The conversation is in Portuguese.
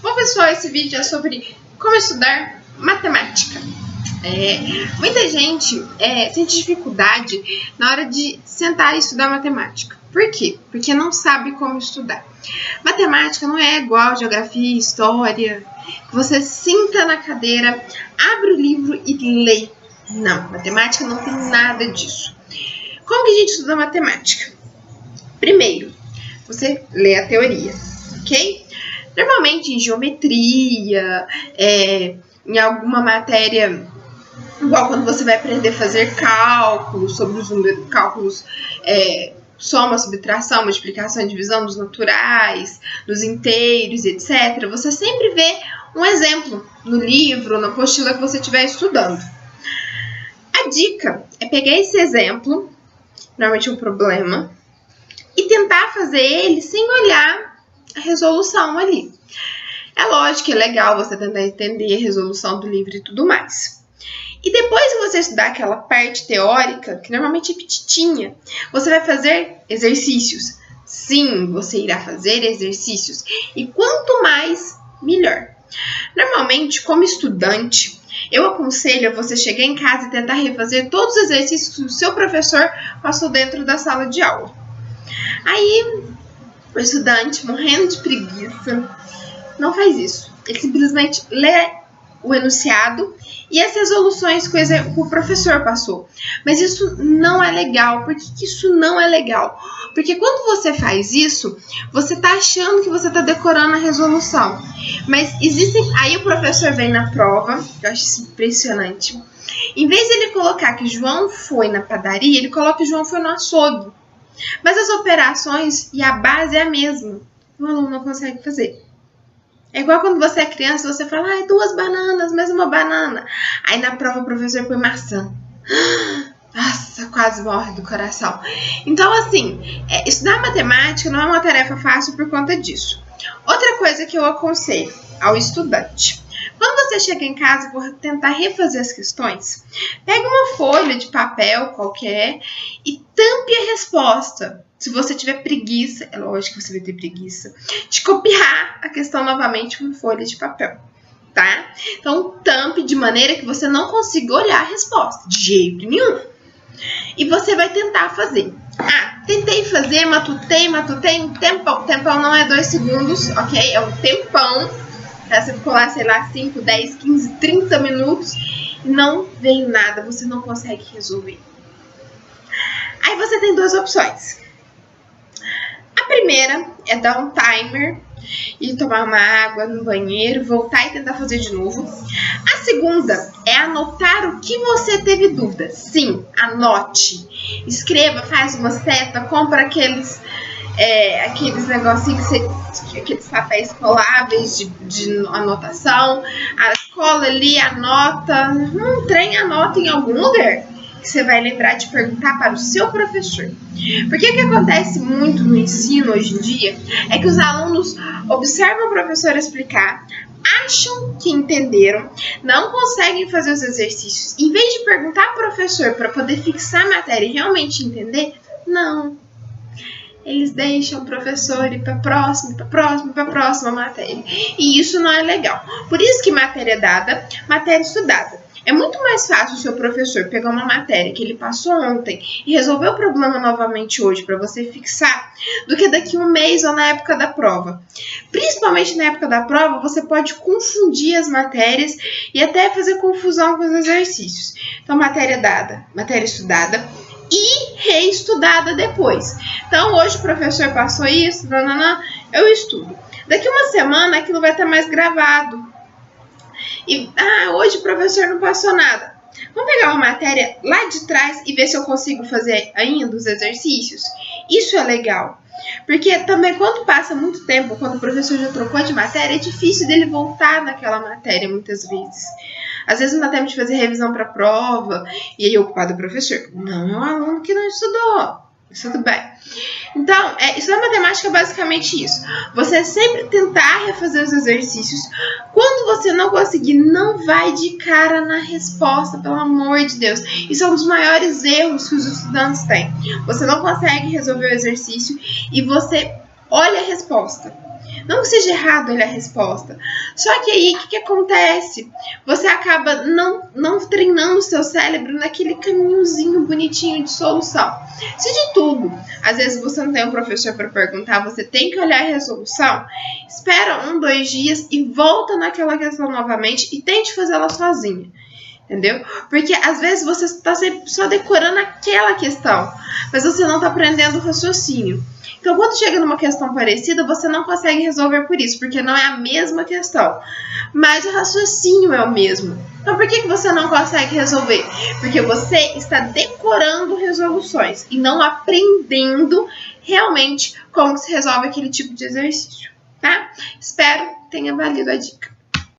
Bom, pessoal, esse vídeo é sobre como estudar matemática. Muita gente sente dificuldade na hora de sentar e estudar matemática. Por quê? Porque não sabe como estudar. Matemática não é igual geografia, história, que você senta na cadeira, abre o livro e lê. Não, matemática não tem nada disso. Como que a gente estuda matemática? Primeiro, você lê a teoria, ok? Normalmente em geometria, em alguma matéria, igual quando você vai aprender a fazer cálculos, sobre os números, cálculos, soma, subtração, multiplicação, divisão dos naturais, dos inteiros, etc. Você sempre vê um exemplo no livro, na apostila que você estiver estudando. A dica é pegar esse exemplo, normalmente um problema, e tentar fazer ele sem olhar a resolução ali. É lógico que é legal você tentar entender a resolução do livro e tudo mais. E depois que você estudar aquela parte teórica, que normalmente é petitinha, você vai fazer exercícios. Sim, você irá fazer exercícios. E quanto mais, melhor. Normalmente, como estudante, eu aconselho a você chegar em casa e tentar refazer todos os exercícios que o seu professor passou dentro da sala de aula. Aí, o estudante, morrendo de preguiça, não faz isso. Ele simplesmente lê o enunciado e as resoluções que o professor passou. Mas isso não é legal. Por que isso não é legal? Porque quando você faz isso, você está achando que você está decorando a resolução. Mas existem... Aí o professor vem na prova, eu acho isso impressionante. Em vez de ele colocar que João foi na padaria, ele coloca que João foi no açougue. Mas as operações e a base é a mesma. O aluno não consegue fazer. É igual quando você é criança, você fala, 2 bananas, mais uma banana. Aí na prova o professor põe maçã. Nossa, quase morre do coração. Então, assim, estudar matemática não é uma tarefa fácil por conta disso. Outra coisa que eu aconselho ao estudante. Quando você chega em casa e for tentar refazer as questões, pega uma folha de papel qualquer e tampe a resposta. Se você tiver preguiça, é lógico que você vai ter preguiça, de copiar a questão novamente com folha de papel, tá? Então, tampe de maneira que você não consiga olhar a resposta, de jeito nenhum. E você vai tentar fazer. Tentei fazer, matutei, um tempão. Tempão não é 2 segundos, ok? É um tempão. Você ficou lá, sei lá, 5, 10, 15, 30 minutos e não veio nada, você não consegue resolver. Aí você tem 2 opções. A primeira é dar um timer e tomar uma água no banheiro, voltar e tentar fazer de novo. A segunda é anotar o que você teve dúvida. Sim, anote. Escreva, faz uma seta, compra aqueles negocinhos, aqueles papéis coláveis de anotação. A cola ali, anota. Anota em algum lugar. Que você vai lembrar de perguntar para o seu professor. Porque o que acontece muito no ensino hoje em dia é que os alunos observam o professor explicar, acham que entenderam, não conseguem fazer os exercícios. Em vez de perguntar ao professor para poder fixar a matéria e realmente entender, não. Eles deixam o professor ir para a próxima matéria. E isso não é legal. Por isso que matéria dada, matéria estudada. É muito mais fácil o seu professor pegar uma matéria que ele passou ontem e resolver o problema novamente hoje para você fixar, do que daqui a um mês ou na época da prova. Principalmente na época da prova, você pode confundir as matérias e até fazer confusão com os exercícios. Então, matéria dada, matéria estudada e reestudada depois. Então, hoje o professor passou isso, eu estudo. Daqui uma semana aquilo vai estar mais gravado. E, hoje o professor não passou nada. Vamos pegar uma matéria lá de trás e ver se eu consigo fazer ainda os exercícios? Isso é legal. Porque também quando passa muito tempo, quando o professor já trocou de matéria, é difícil dele voltar naquela matéria muitas vezes. Às vezes não dá tempo de fazer revisão para a prova e aí ocupado o professor. Não, é um aluno que não estudou. Tudo bem. Então, estudar matemática é basicamente isso. Você sempre tentar refazer os exercícios. Quando você não conseguir, não vai de cara na resposta, pelo amor de Deus. Isso é um dos maiores erros que os estudantes têm. Você não consegue resolver o exercício e você olha a resposta. Não que seja errado olhar a resposta. Só que aí, o que acontece? Você acaba não treinando o seu cérebro naquele caminhozinho bonitinho de solução. Se de tudo, às vezes você não tem um professor para perguntar, você tem que olhar a resolução, espera 1, 2 dias e volta naquela questão novamente e tente fazê-la sozinha. Entendeu? Porque às vezes você está só decorando aquela questão, mas você não está aprendendo o raciocínio. Então, quando chega numa questão parecida, você não consegue resolver por isso, porque não é a mesma questão, mas o raciocínio é o mesmo. Então, por que você não consegue resolver? Porque você está decorando resoluções e não aprendendo realmente como se resolve aquele tipo de exercício, tá? Espero que tenha valido a dica.